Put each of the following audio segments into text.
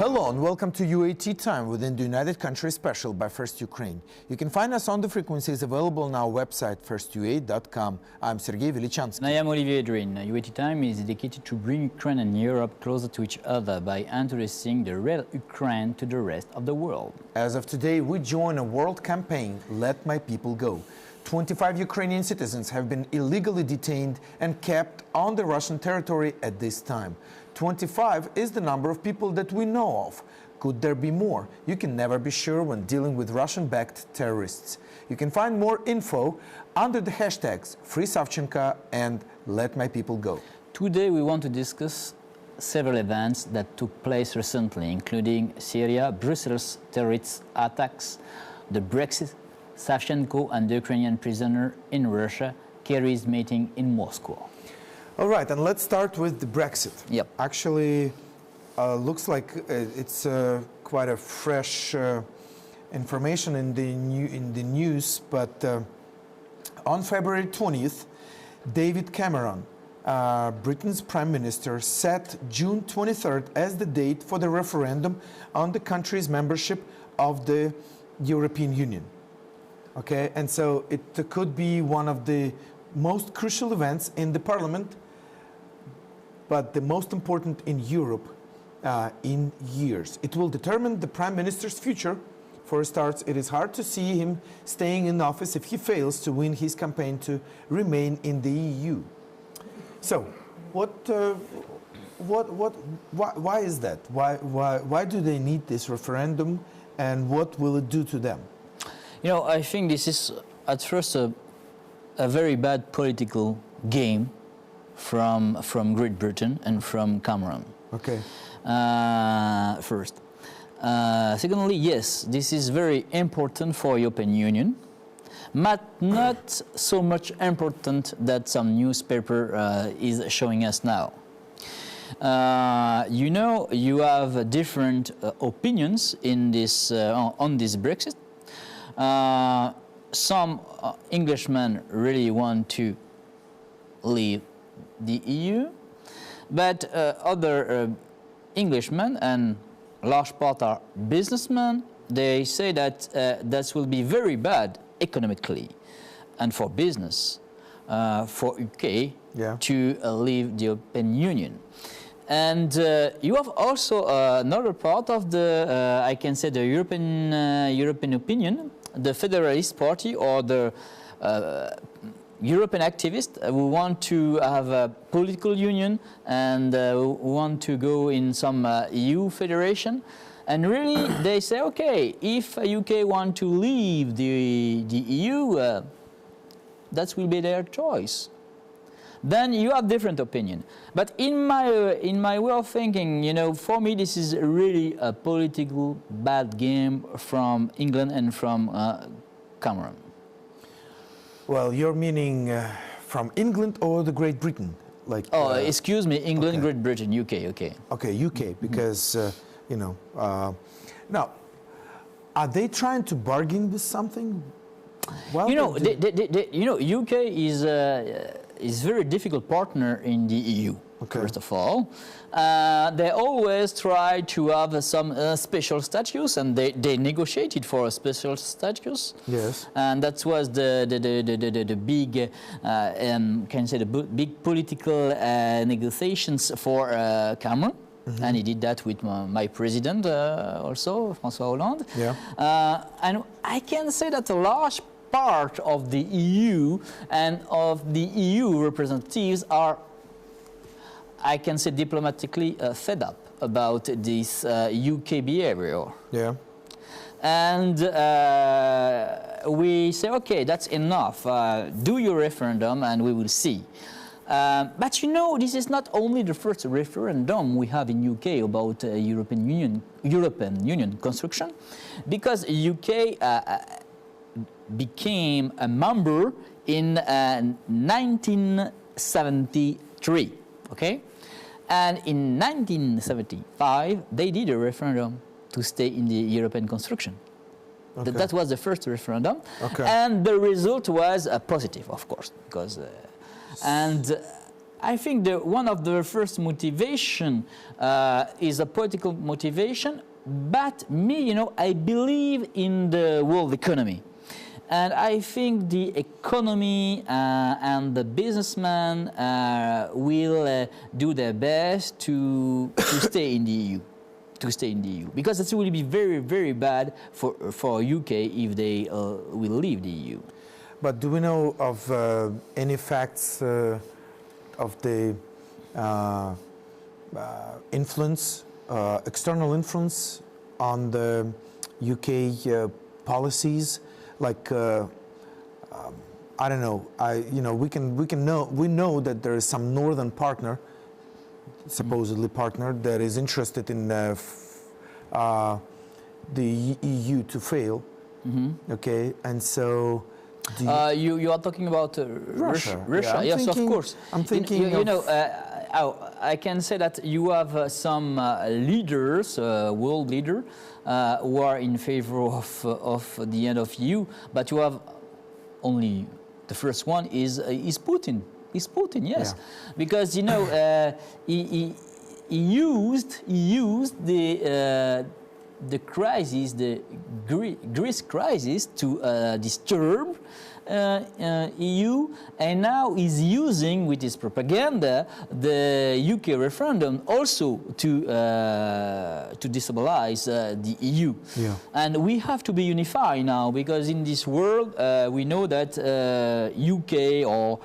Hello and welcome to UAT Time within the United Countries Special by First Ukraine. You can find us on the frequencies available on our website firstuat.com. I'm Sergey, Velichanskiy. And I am Olivier, Vedrine. UAT Time is dedicated to bring Ukraine and Europe closer to each other by introducing the real Ukraine to the rest of the world. As of today, we join a world campaign, Let My People Go. 25 Ukrainian citizens have been illegally detained and kept on the Russian territory at this time. 25 is the number of people that we know of. Could there be more? You can never be sure when dealing with Russian-backed terrorists. You can find more info under the hashtags #FreeSavchenko and Let My People Go. Today we want to discuss several events that took place recently, including Syria, Brussels terrorist attacks, the Brexit, Savchenko and the Ukrainian prisoner in Russia, Kerry's meeting in Moscow. All right, and let's start with the Brexit. Yep. Actually, looks like it's quite a fresh information in the news, but on February 20th, David Cameron, Britain's Prime Minister, set June 23rd as the date for the referendum on the country's membership of the European Union. Okay, and so it could be one of the most crucial events in the Parliament, but the most important in Europe in years. It will determine the Prime Minister's future. For starts, it is hard to see him staying in office if he fails to win his campaign to remain in the EU. So, why is that? Why do they need this referendum, and what will it do to them? You know, I think this is at first a very bad political game from Great Britain and from Cameron. Okay. First. Secondly, yes, this is very important for European Union, but not so much important that some newspaper is showing us now. You know, you have different opinions in this on this Brexit. Some Englishmen really want to leave the EU, but other Englishmen, and large part are businessmen, they say that that will be very bad economically and for business for UK to leave the European Union. And you have also another part of the, I can say, the European opinion, the Federalist Party or the European activists who want to have a political union and who want to go in some EU federation. And really, they say, okay, if UK want to leave the EU, that will be their choice. Then you have different opinion. But in my way of thinking, you know, for me this is really a political bad game from England and from Cameron. Well, you're meaning from England or the Great Britain? Like, oh, excuse me, England, okay. Great Britain, UK, okay. Okay, UK, because, you know, now, are they trying to bargain with something? Well, you know, you know, UK is a very difficult partner in the EU, first of all. They always try to have some special status, and they negotiated for a special status. Yes. And that was the big, can say the big political negotiations for Cameron. Mm-hmm. And he did that with my president also, François Hollande. Yeah. And I can say that a large part of the EU and of the EU representatives are, I can say diplomatically, fed up about this UK behavior. Yeah. And we say, okay, that's enough. Do your referendum and we will see. But you know, this is not only the first referendum we have in UK about European Union construction, because UK became a member in 1973, okay? And in 1975, they did a referendum to stay in the European construction. Okay. That was the first referendum. Okay. And the result was positive, of course, because... and I think one of the first motivation is a political motivation, but me, I believe in the world economy. And I think the economy and the businessmen will do their best to stay in the EU. To stay in the EU, because it will be very, very bad for UK if they will leave the EU. But do we know of any facts of the influence, external influence on the UK policies? Like I don't know. We know that there is some northern partner, supposedly partner, that is interested in the EU to fail. Mm-hmm. Okay, and so you are talking about Russia. Russia, yeah, yes, of course. I'm thinking. I can say that you have some leaders, world leaders, who are in favor of the end of EU, but you have only the first one is Putin. Is Putin, yes, yeah. Because he used the crisis, the Greece crisis, to disturb EU, and now is using with his propaganda the UK referendum also to destabilize the EU. Yeah. And we have to be unified now, because in this world we know that UK or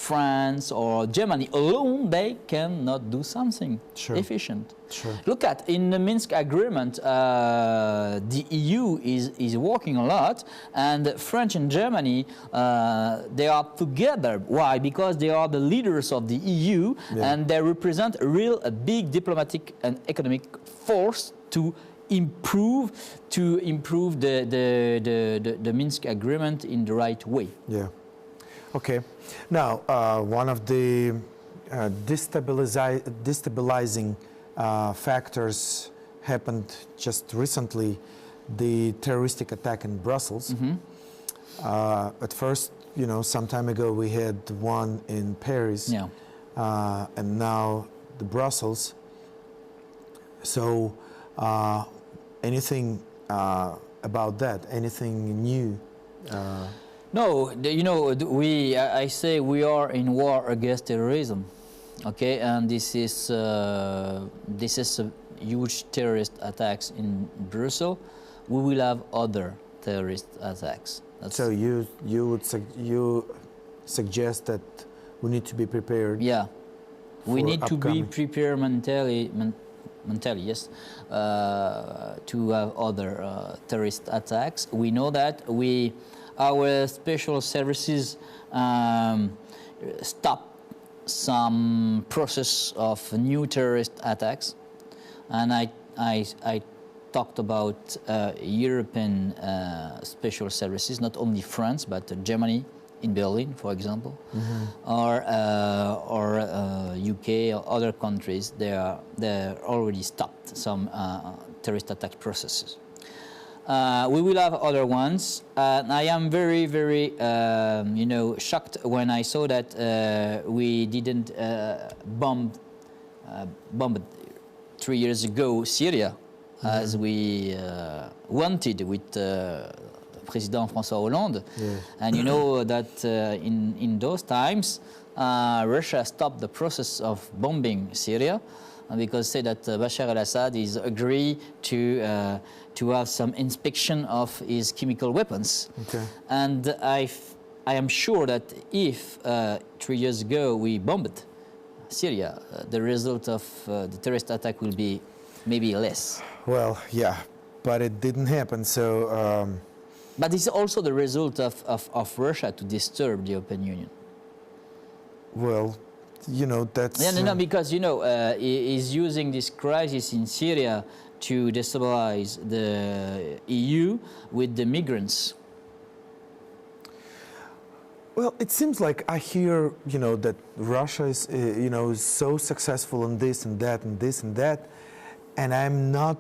France or Germany alone, they cannot do something efficient. Sure. Look at in the Minsk agreement, the EU is working a lot, and France and Germany they are together. Why? Because they are the leaders of the EU, yeah. And they represent a big diplomatic and economic force to improve the Minsk agreement in the right way. Yeah. Okay. Now, one of the destabilizing factors happened just recently, the terroristic attack in Brussels. Mm-hmm. At first, some time ago we had one in Paris, yeah. And now the Brussels. So, anything about that? Anything new? No, I say we are in war against terrorism, okay, and this is a huge terrorist attacks in Brussels. We will have other terrorist attacks. So you suggest that we need to be prepared? Yeah, we need to be prepared mentally, yes, to have other terrorist attacks. We know that our special services stop some process of new terrorist attacks, and I talked about European special services, not only France but Germany in Berlin, for example, mm-hmm. or UK or other countries. They already stopped some terrorist attack processes. We will have other ones. I am very, very, shocked when I saw that we didn't bomb 3 years ago Syria, mm-hmm. as we wanted with President François Hollande. Yeah. And you know that in those times, Russia stopped the process of bombing Syria, because say that Bashar al-Assad is agree to have some inspection of his chemical weapons. Okay. And I am sure that if 3 years ago we bombed Syria, the result of the terrorist attack will be maybe less. Well, yeah, but it didn't happen, so... But it's also the result of Russia to disturb the European Union. Well, that's... No, because, he's using this crisis in Syria to destabilize the EU with the migrants. Well, it seems like I hear, that Russia is, is so successful in this and that and this and that, and I'm not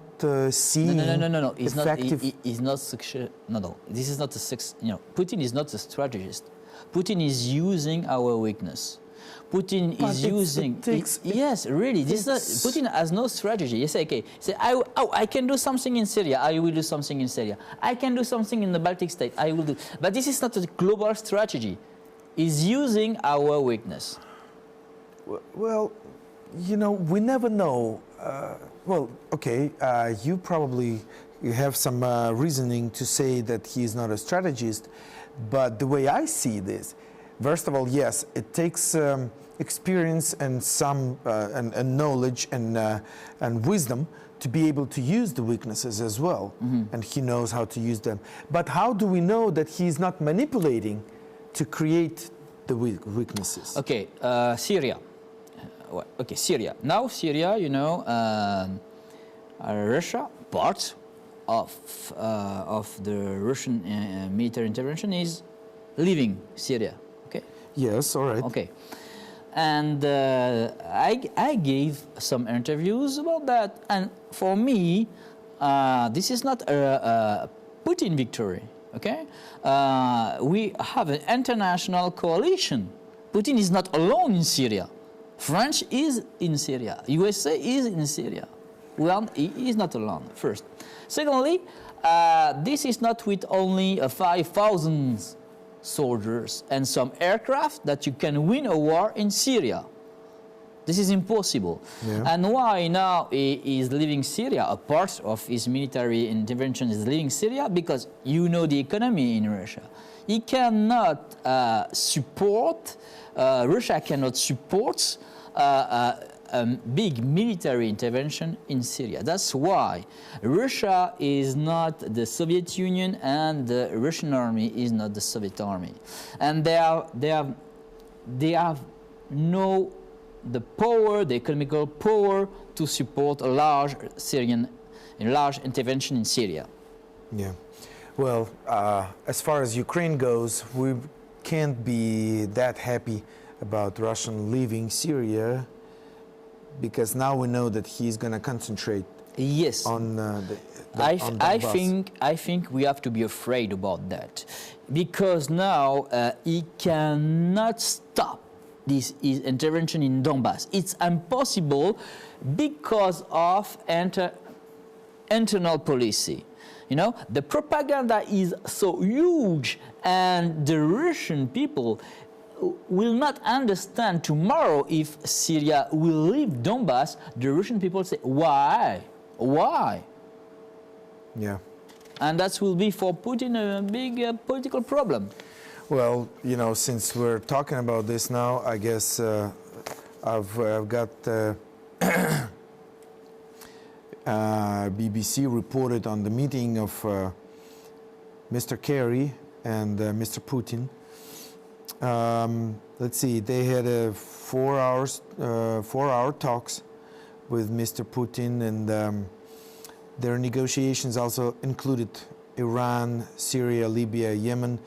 seeing No. It's effective... He's not No. This is not a Putin is not a strategist. Putin is using our weakness. Putin But is using. Yes, really. Putin has no strategy. He say, okay, say, I can do something in Syria. I will do something in Syria. I can do something in the Baltic state. I will do. But this is not a global strategy. He's using our weakness. Well, you know, we never know. Well, okay, you have some reasoning to say that he's not a strategist, but the way I see this, first of all, yes, it takes experience and some and knowledge and wisdom to be able to use the weaknesses as well, and he knows how to use them. But how do we know that he's not manipulating to create the weaknesses? Okay, Syria. Okay, Syria. Now Syria, you know, Russia, part of the Russian military intervention is leaving Syria. Okay. Yes. All right. Okay. And I gave some interviews about that, and for me, this is not a Putin victory. Okay. We have an international coalition. Putin is not alone in Syria. France is in Syria. USA is in Syria. Well, he is not alone, first. Secondly, this is not with only 5,000 soldiers and some aircraft that you can win a war in Syria. This is impossible. Yeah. And why now he is leaving Syria? A part of his military intervention is leaving Syria because you know the economy in Russia. He cannot support, Russia cannot support a big military intervention in Syria. That's why Russia is not the Soviet Union and the Russian army is not the Soviet army. And they have no the power, the economical power to support a large intervention in Syria. Yeah. Well, as far as Ukraine goes, we can't be that happy about Russian leaving Syria, because now we know that he's going to concentrate. Yes. On I think we have to be afraid about that, because now he cannot stop this intervention in Donbass. It's impossible because of internal policy. You know, the propaganda is so huge, and the Russian people will not understand tomorrow if Syria will leave Donbass. The Russian people say, why? Why? Yeah. And that will be for Putin a big political problem. Well, you know, since we're talking about this now, I guess I've got BBC reported on the meeting of Mr. Kerry and Mr. Putin. Let's see, they had 4-hour talks with Mr. Putin, and their negotiations also included Iran, Syria, Libya, Yemen.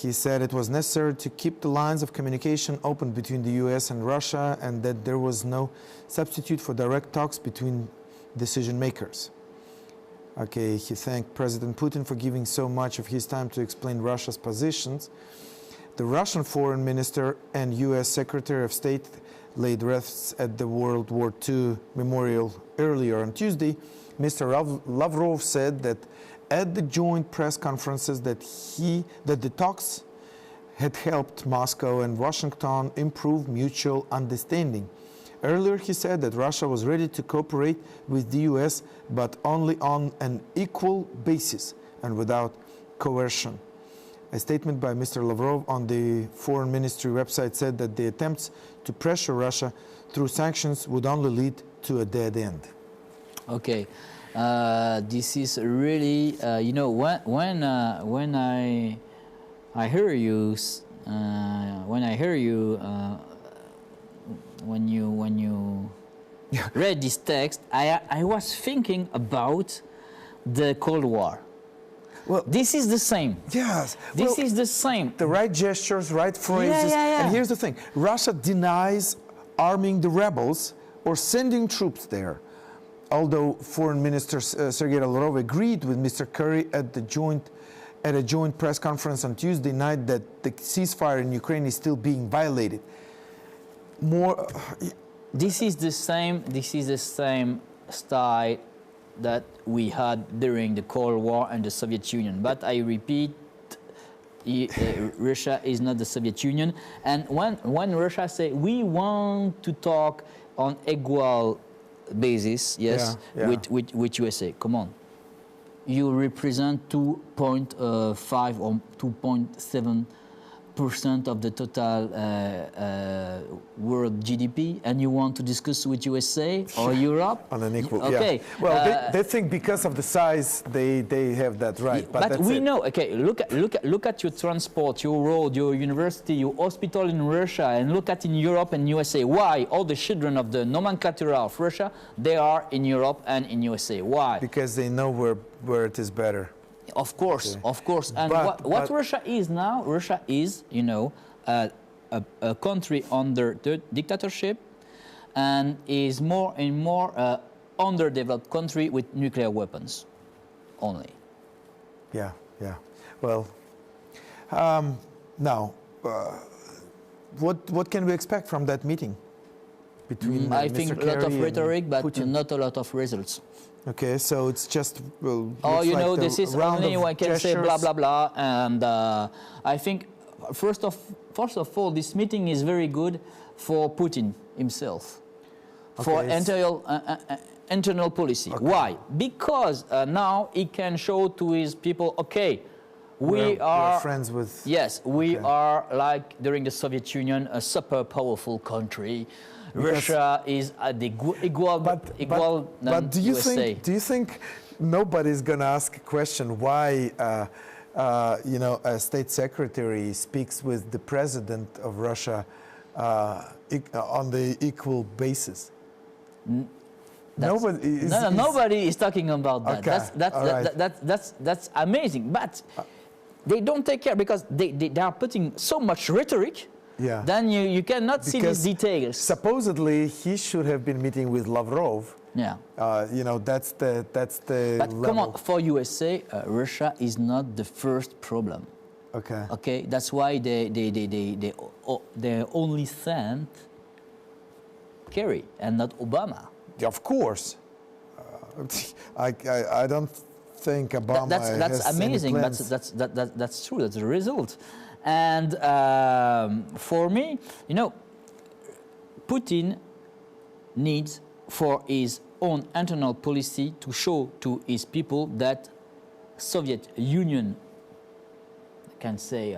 He said it was necessary to keep the lines of communication open between the US and Russia, and that there was no substitute for direct talks between decision makers. Okay, he thanked President Putin for giving so much of his time to explain Russia's positions. The Russian foreign minister and US Secretary of State laid wreaths at the World War II memorial earlier on Tuesday. Mr. Lavrov said that at the joint press conferences that the talks had helped Moscow and Washington improve mutual understanding. Earlier he said that Russia was ready to cooperate with the US, but only on an equal basis and without coercion. A statement by Mr. Lavrov on the Foreign Ministry website said that the attempts to pressure Russia through sanctions would only lead to a dead end. Okay. This is really, you know, when I hear you, when you read this text, I was thinking about the Cold War. Well, this is the same. Yes. This is the same. The right gestures, right phrases. Yeah. And here's the thing. Russia denies arming the rebels or sending troops there. Although Foreign Minister Sergey Lavrov agreed with Mr. Kerry at the joint at a joint press conference on Tuesday night that the ceasefire in Ukraine is still being violated. More. This is the same. This is the same style that we had during the Cold War and the Soviet Union. But I repeat, Russia is not the Soviet Union. And when Russia say we want to talk on equal basis, yes, with USA, come on. You represent 2.5 or 2.7% of the total world GDP, and you want to discuss with USA or Europe? On an equal, okay. Yeah. Well, they think because of the size, they have that right. But we know, okay, look at your transport, your road, your university, your hospital in Russia, and look at in Europe and USA. Why? All the children of the nomenclature of Russia, they are in Europe and in USA. Why? Because they know where it is better. Of course, okay. Of course. And what Russia is now, Russia is, you know, a country under dictatorship, and is more and more underdeveloped country with nuclear weapons only. Yeah, yeah. Well, now, what can we expect from that meeting between I Mr. think Kerry a lot of rhetoric, but Putin? not a lot of results. Okay, so it's just oh, you like know, this is only one can say blah blah blah, and I think first of all, this meeting is very good for Putin himself, for internal policy. Okay. Why? Because now he can show to his people, okay, we're friends with. Yes, we are like during the Soviet Union, a super powerful country. Russia is at the equal but do you USA. Do you think nobody's going to ask a question why you know, a state secretary speaks with the president of Russia on the equal basis? Nobody is talking about that. Okay. That's amazing. But they don't take care because they are putting so much rhetoric. Yeah. Then you cannot see these details. Supposedly he should have been meeting with Lavrov. Yeah. You know, that's the But level. come on, for USA, Russia is not the first problem. Okay. Okay. That's why they only sent Kerry and not Obama. Yeah, of course. I don't think Obama that's has amazing. any plans. That's true. That's the result. And for me, you know, Putin needs for his own internal policy to show to his people that Soviet Union can say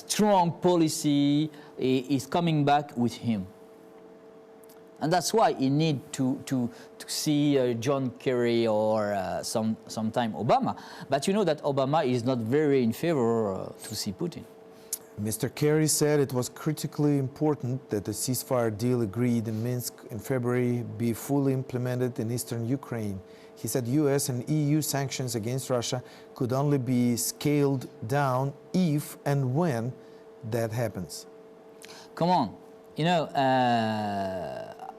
strong policy is coming back with him. And that's why he need to see John Kerry or sometime Obama. But you know that Obama is not very in favor to see Putin. Mr. Kerry said it was critically important that the ceasefire deal agreed in Minsk in February be fully implemented in eastern Ukraine. He said US and EU sanctions against Russia could only be scaled down if and when that happens. Come on, you know,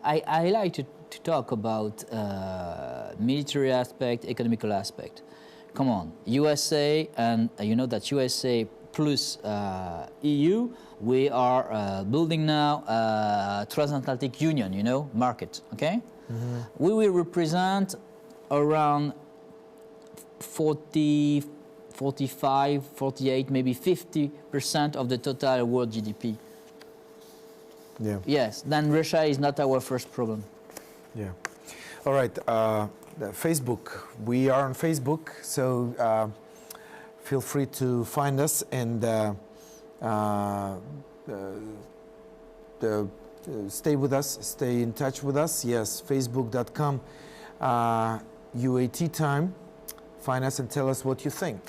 I like to talk about military aspect, economical aspect. Come on, USA, and you know that USA plus EU, we are building now a transatlantic union, you know, market, okay? Mm-hmm. We will represent around 40, 45, 48, maybe 50% of the total world GDP. Yeah. Yes, then Russia is not our first problem. Yeah. All right. Facebook. We are on Facebook, so feel free to find us and stay with us, stay in touch with us. Yes, facebook.com UAT time. Find us and tell us what you think.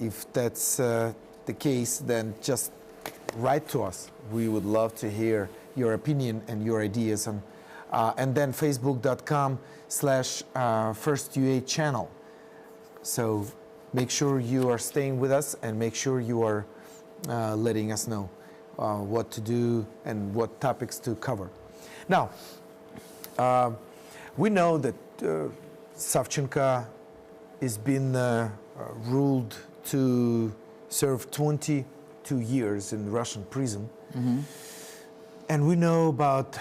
If that's the case, then just write to us. We would love to hear your opinion and your ideas. And then facebook.com/firstUA channel. So make sure you are staying with us and make sure you are letting us know what to do and what topics to cover. Now, we know that Savchenko is been ruled to serve 22 years in Russian prison. And we know about,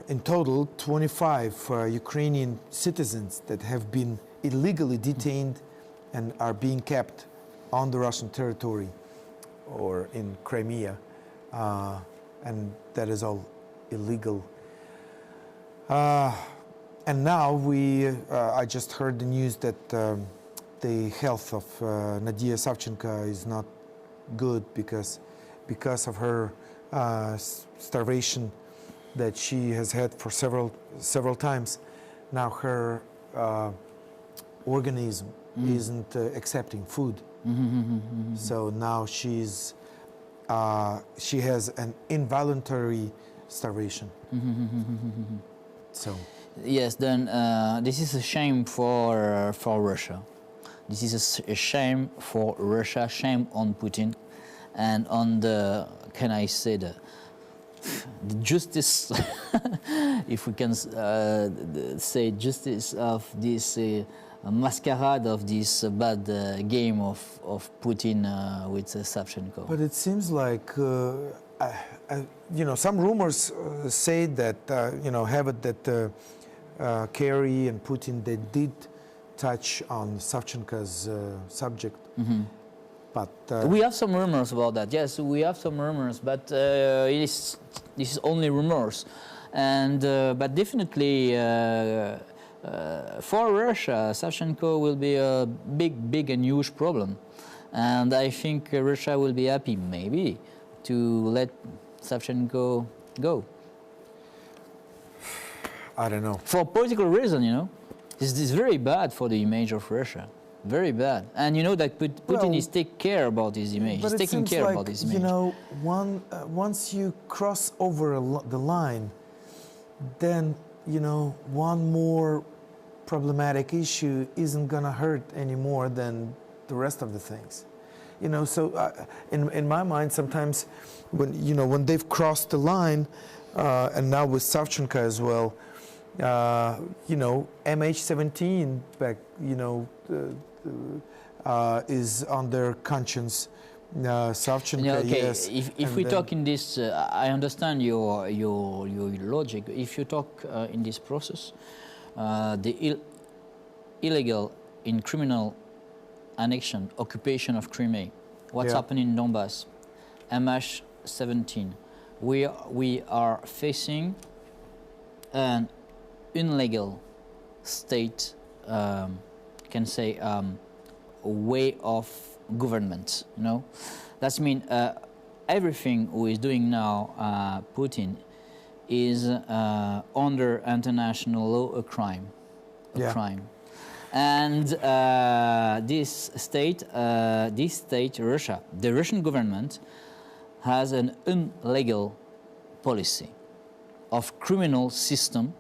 in total, 25 Ukrainian citizens that have been illegally detained and are being kept on the Russian territory or in Crimea. And that is all illegal. And now I just heard the news that the health of Nadia Savchenko is not good because of her starvation that she has had for several times. Now her organism isn't accepting food. So now she has an involuntary starvation. So yes, then this is a shame for Russia. This is a shame for Russia, shame on Putin, and on the, can I say, the justice, if we can say justice of this masquerade of this bad game of Putin with Savchenko. But it seems like, some rumors say that, have it that Kerry and Putin, they did touch on Savchenko's subject. But we have some rumors about that. Yes, we have some rumors, but this is only rumors. And but definitely for Russia, Savchenko will be a big and huge problem. And I think Russia will be happy, maybe, to let Savchenko go. I don't know. For political reason, this is very bad for the image of Russia. Very bad. And you know that Putin is taking care about his image. He's taking care about his image. Once you cross over the line, then, one more problematic issue isn't going to hurt any more than the rest of the things. So in my mind, sometimes when they've crossed the line, and now with Savchenko as well, MH17 back, is on their conscience. Savchenko, okay, yes. If we talk in this, I understand your logic. If you talk in this process, the illegal in criminal annexion, occupation of Crimea, what's happening in Donbass, MH17, we are facing an illegal state, can say, way of government. That means everything who is doing now, Putin, is under international law a crime, and this state, Russia, the Russian government, has an illegal policy of criminal system,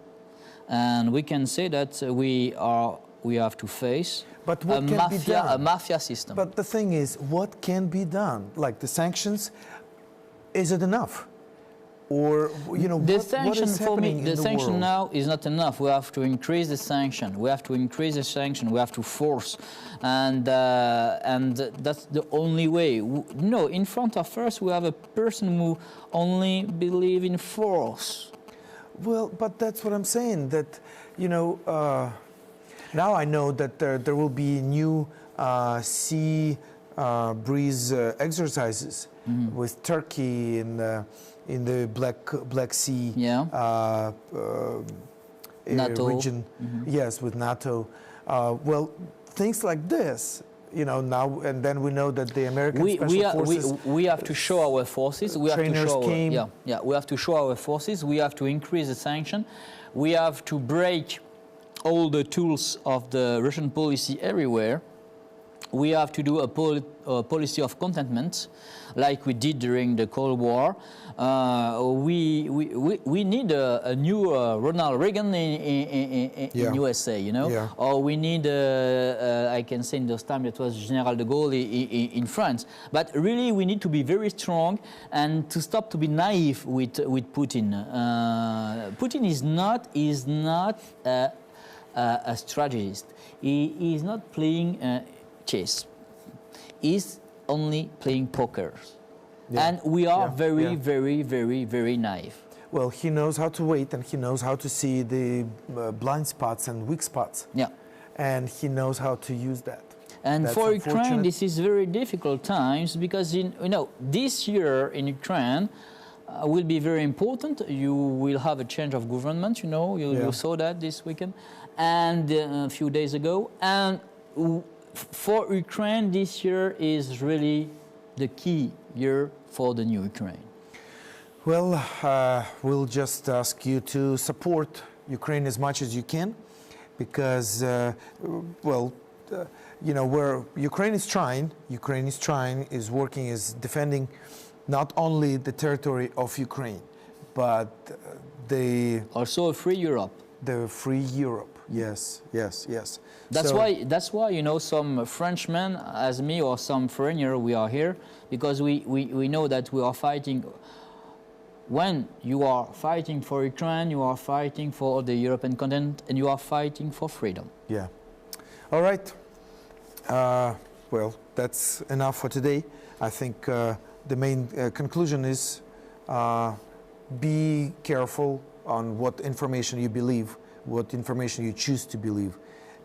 and we can say that we have to face a mafia system. But the thing is, what can be done? Like the sanctions, is it enough? Or the sanction what is happening in the sanction world? now is not enough. We have to increase the sanction. We have to increase the sanction. We have to force, and that's the only way. No, in front of us we have a person who only believes in force. Well, but that's what I'm saying. That now I know that there will be new sea breeze exercises with Turkey in the Black Sea NATO region. Yes, with NATO. Well, things like this, now and then we know that the American special forces. We have to show our forces. We have to show. We have to show our forces. We have to increase the sanction. We have to break all the tools of the Russian policy everywhere. We have to do a policy of contentment, like we did during the Cold War. We need a new Ronald Reagan in USA, or we need, I can say in those times it was General de Gaulle in France. But really, we need to be very strong and to stop to be naive with Putin. Putin is not a strategist. He is not playing chess. He's only playing poker. Yeah. And we are Yeah. very naive. Well, he knows how to wait, and he knows how to see the blind spots and weak spots. Yeah. And he knows how to use that. And That's for Ukraine, unfortunate. this is very difficult times because this year in Ukraine will be very important. You will have a change of government. You saw that this weekend and a few days ago. And for Ukraine, this year is really the key year for the new Ukraine. Well, we'll just ask you to support Ukraine as much as you can, because, where Ukraine is trying, is working, is defending not only the territory of Ukraine, but Also a free Europe. the free Europe. Yes. That's So- why some Frenchmen, as me, or some foreigner, we are here because we know that we are fighting. When you are fighting for Ukraine, you are fighting for the European continent, and you are fighting for freedom. Yeah. All right. Well, that's enough for today. I think the main conclusion is be careful on what information you believe, what information you choose to believe,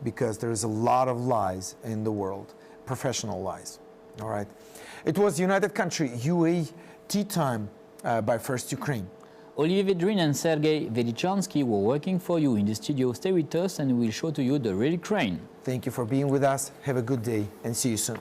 because there is a lot of lies in the world, professional lies. All right. It was United Country, UAE Tea Time by First Ukraine. Olivier, Vedrine and Sergey Velichanskiy were working for you in the studio. Stay with us and we'll show to you the real Ukraine. Thank you for being with us. Have a good day and see you soon.